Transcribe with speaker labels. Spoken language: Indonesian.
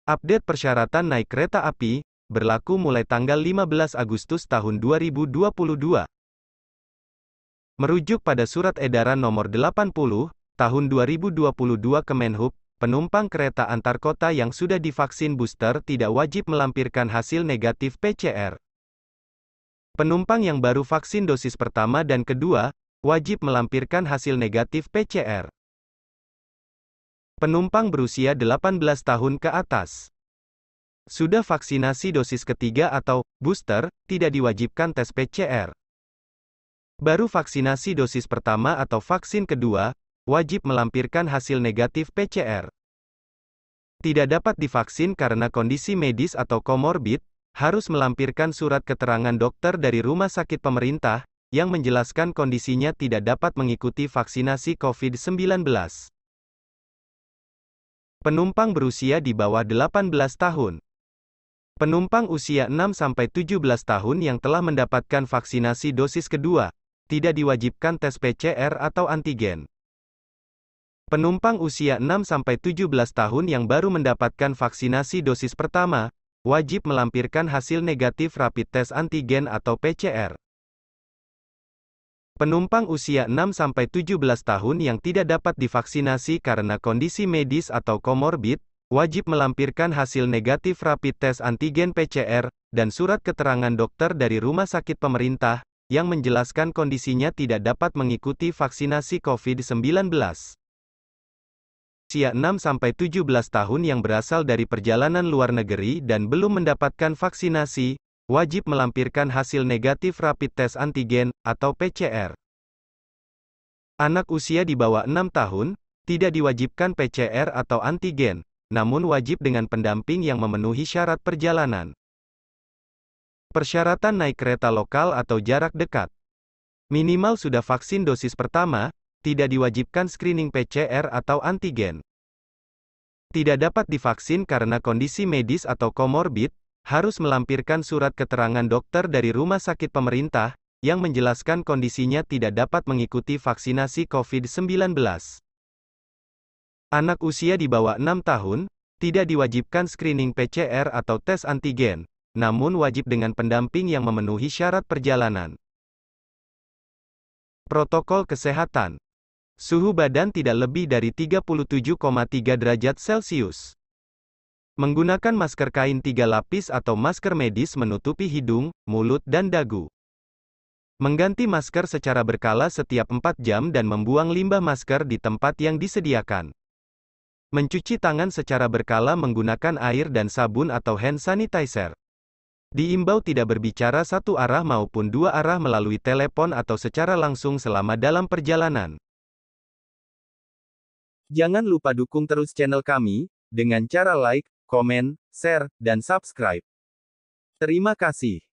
Speaker 1: Update persyaratan naik kereta api, berlaku mulai tanggal 15 Agustus tahun 2022. Merujuk pada Surat Edaran Nomor 80, Tahun 2022 Kemenhub, penumpang kereta antar kota yang sudah divaksin booster tidak wajib melampirkan hasil negatif PCR. Penumpang yang baru vaksin dosis pertama dan kedua, wajib melampirkan hasil negatif PCR. Penumpang berusia 18 tahun ke atas. Sudah vaksinasi dosis ketiga atau booster, tidak diwajibkan tes PCR. Baru vaksinasi dosis pertama atau vaksin kedua, wajib melampirkan hasil negatif PCR. Tidak dapat divaksin karena kondisi medis atau komorbid, harus melampirkan surat keterangan dokter dari rumah sakit pemerintah, yang menjelaskan kondisinya tidak dapat mengikuti vaksinasi COVID-19. Penumpang berusia di bawah 18 tahun. Penumpang usia 6-17 tahun yang telah mendapatkan vaksinasi dosis kedua, tidak diwajibkan tes PCR atau antigen. Penumpang usia 6-17 tahun yang baru mendapatkan vaksinasi dosis pertama, wajib melampirkan hasil negatif rapid test antigen atau PCR. Penumpang usia 6-17 tahun yang tidak dapat divaksinasi karena kondisi medis atau komorbid, wajib melampirkan hasil negatif rapid test antigen PCR, dan surat keterangan dokter dari rumah sakit pemerintah, yang menjelaskan kondisinya tidak dapat mengikuti vaksinasi COVID-19. Usia 6-17 tahun yang berasal dari perjalanan luar negeri dan belum mendapatkan vaksinasi, wajib melampirkan hasil negatif rapid test antigen, atau PCR. Anak usia di bawah 6 tahun, tidak diwajibkan PCR atau antigen, namun wajib dengan pendamping yang memenuhi syarat perjalanan. Persyaratan naik kereta lokal atau jarak dekat. Minimal sudah vaksin dosis pertama, tidak diwajibkan screening PCR atau antigen. Tidak dapat divaksin karena kondisi medis atau komorbid, harus melampirkan surat keterangan dokter dari rumah sakit pemerintah, yang menjelaskan kondisinya tidak dapat mengikuti vaksinasi COVID-19. Anak usia di bawah 6 tahun, tidak diwajibkan screening PCR atau tes antigen, namun wajib dengan pendamping yang memenuhi syarat perjalanan. Protokol kesehatan. Suhu badan tidak lebih dari 37,3 derajat Celcius. Menggunakan masker kain 3 lapis atau masker medis menutupi hidung, mulut dan dagu. Mengganti masker secara berkala setiap 4 jam dan membuang limbah masker di tempat yang disediakan. Mencuci tangan secara berkala menggunakan air dan sabun atau hand sanitizer. Diimbau tidak berbicara satu arah maupun dua arah melalui telepon atau secara langsung selama dalam perjalanan. Jangan lupa dukung terus channel kami, dengan cara like, komen, share, dan subscribe. Terima kasih.